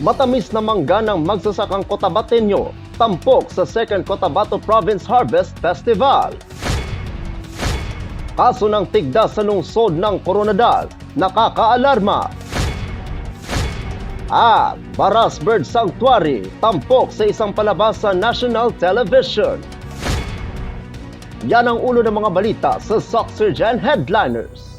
Matamis na mangga ng magsasakang Cotabateño, tampok sa 2nd Cotabato Province Harvest Festival. Kaso ng tigda sa lungsod ng Coronadal, nakakaalarma. At Baras Bird Sanctuary, tampok sa isang palabas sa National Television. Yan ang ulo ng mga balita sa Soxurgen Headliners.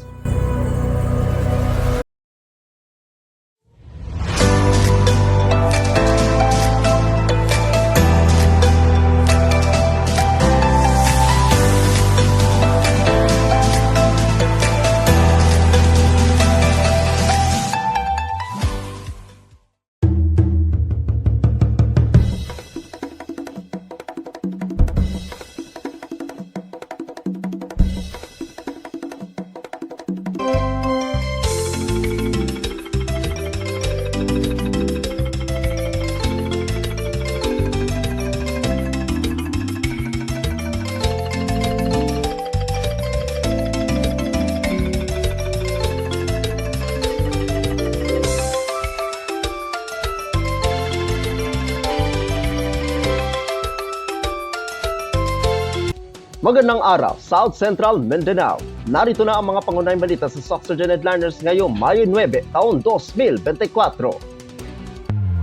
Magandang araw, South Central Mindanao. Narito na ang mga pangunahing balita sa Soxurgen Headliners ngayong Mayo 9, taon 2024.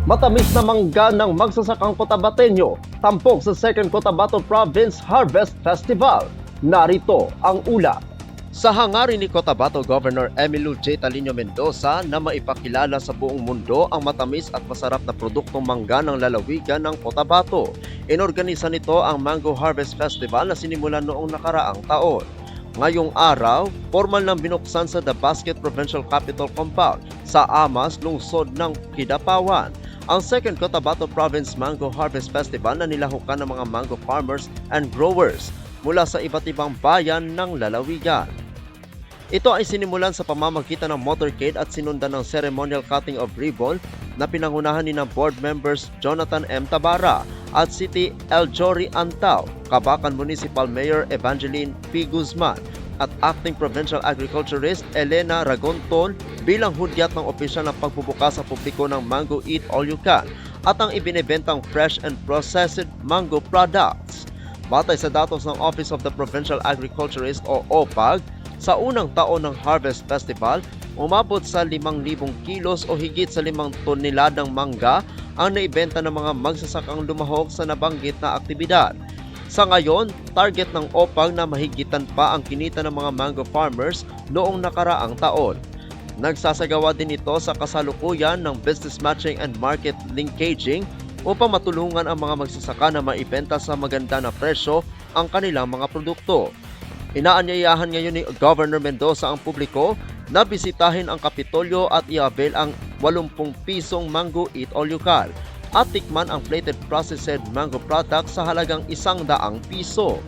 Matamis na mangga ng magsasakang Cotabateño, tampok sa 2nd Cotabato Province Harvest Festival. Narito ang ulat. Sa hangarin ni Cotabato Governor Emilio J. Talino Mendoza na maipakilala sa buong mundo ang matamis at masarap na produktong mangga ng lalawigan ng Cotabato, inorganisa nito ang Mango Harvest Festival na sinimulan noong nakaraang taon. Ngayong araw, formal nang binuksan sa The Basket Provincial Capital Compound sa Amas, lungsod ng Kidapawan, ang 2nd Cotabato Province Mango Harvest Festival na nilahukan ng mga mango farmers and growers mula sa iba't ibang bayan ng lalawigan. Ito ay sinimulan sa pamamagitan ng motorcade at sinundan ng ceremonial cutting of ribbon na pinangunahan ni ng board members Jonathan M. Tabara at City Eljori Antao, Kabakan Municipal Mayor Evangeline P. Guzman at Acting Provincial Agriculturist Elena Ragonton bilang hudyat ng opisyal ng pagbubukas sa publiko ng Mango Eat All You Can at ang ibinebentang fresh and processed mango products. Batay sa datos ng Office of the Provincial Agriculturist o OPAG, sa unang taon ng Harvest Festival, umabot sa 5,000 kilos o higit sa 5 toneladang mangga ang naibenta ng mga magsasakang lumahok sa nabanggit na aktibidad. Sa ngayon, target ng OPAG na mahigitan pa ang kinita ng mga mango farmers noong nakaraang taon. Nagsasagawa din ito sa kasalukuyan ng business matching and market linkaging upang matulungan ang mga magsasaka na maibenta sa maganda na presyo ang kanilang mga produkto. Inaanyayahan ngayon ni Governor Mendoza ang publiko na bisitahin ang Kapitolyo at i-avail ang 80 pisong Mango Eat All You Can at tikman ang plated processed mango products sa halagang 100 piso.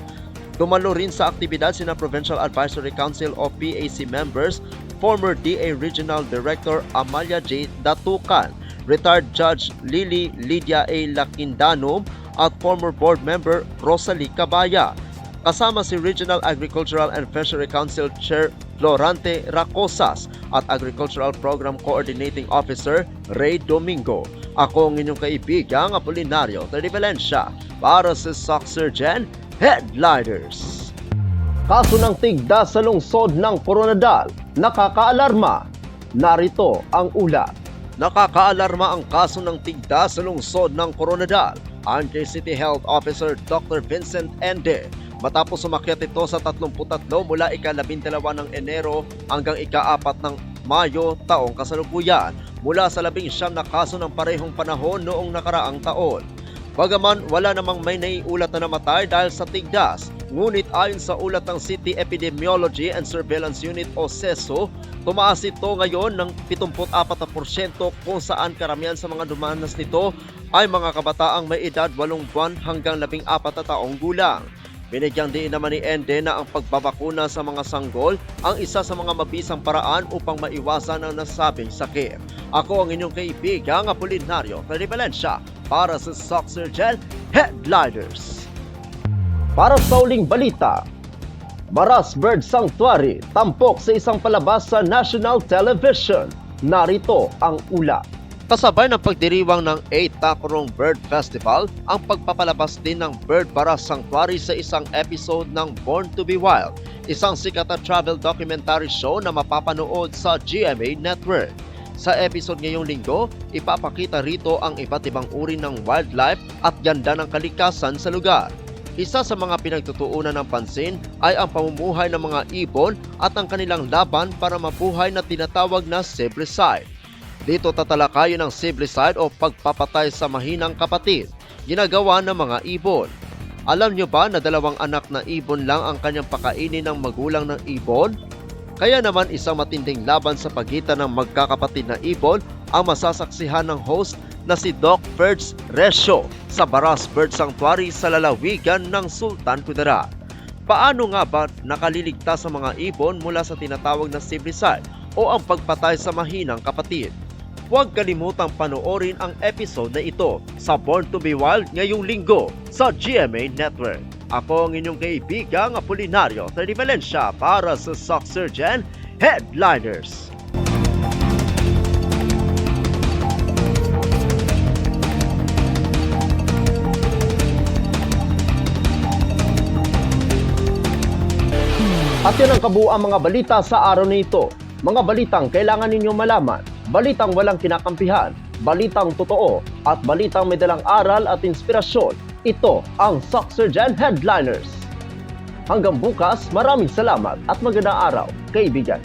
Dumalo rin sa aktibidad sina Provincial Advisory Council o PAC members, former DA Regional Director Amalia J. Datukan, retired Judge Lily Lydia A. Laquindano at former board member Rosalie Cabaya. Kasama si Regional Agricultural and Fishery Council Chair Florante Racosas at Agricultural Program Coordinating Officer Ray Domingo. Ako ang inyong kaibigang Apolinario Valencia para sa Soxurgen Headliners. Kaso ng tigda sa lungsod ng Coronadal, nakakaalarma. Narito ang ulat. Nakakaalarma ang kaso ng tigda sa lungsod ng Coronadal. Angeles City Health Officer Dr. Vincent Ende, matapos sumakyat ito sa 33 mula ika-12 ng Enero hanggang ika-4 ng Mayo taong kasalukuyan mula sa 19 na kaso ng parehong panahon noong nakaraang taon. Bagaman wala namang may naiulat na namatay dahil sa tigdas, ngunit ayon sa ulat ng City Epidemiology and Surveillance Unit o CESO, tumaas ito ngayon ng 74% kung saan karamihan sa mga dumanas nito ay mga kabataang may edad 8 buwan hanggang 14 na taong gulang. Binigyang diin naman ni Ende na ang pagbabakuna sa mga sanggol ang isa sa mga mabisang paraan upang maiwasan ang nasabing sakit. Ako ang inyong kaibigang Apolinario Valencia para sa Soxurgen Headliners. Para sa uling balita, Baras Bird Sanctuary tampok sa isang palabas sa National Television. Narito ang ulat. Kasabay ng pagdiriwang ng 8th Takurong Bird Festival, ang pagpapalabas din ng Bird Bara Sanctuary sa isang episode ng Born to be Wild, isang sikat na travel documentary show na mapapanood sa GMA Network. Sa episode ngayong linggo, ipapakita rito ang iba't ibang uri ng wildlife at ganda ng kalikasan sa lugar. Isa sa mga pinagtutuunan ng pansin ay ang pamumuhay ng mga ibon at ang kanilang laban para mabuhay na tinatawag na siblicide. Dito tatalakayin ang siblicide o pagpapatay sa mahinang kapatid, ginagawa ng mga ibon. Alam nyo ba na 2 anak na ibon lang ang kanyang pakainin ng magulang ng ibon? Kaya naman isang matinding laban sa pagitan ng magkakapatid na ibon ang masasaksihan ng host na si Doc Ferds Resio sa Baras Bird Sanctuary sa lalawigan ng Sultan Kudarat. Paano nga ba nakaliligtas sa mga ibon mula sa tinatawag na siblicide o ang pagpatay sa mahinang kapatid? Huwag kalimutang panoorin ang episode na ito sa Born to be Wild ngayong linggo sa GMA Network. Ako ang inyong kaibigang Apolinario Tony Valencia para sa Sock Surgeon Headliners. At yun ang kabuuan mga balita sa araw na ito. Mga balitang kailangan ninyong malaman, balitang walang kinakampihan, balitang totoo, at balitang may dalang aral at inspirasyon. Ito ang Sock Surgeon Headliners. Hanggang bukas, maraming salamat at magandang araw, kaibigan.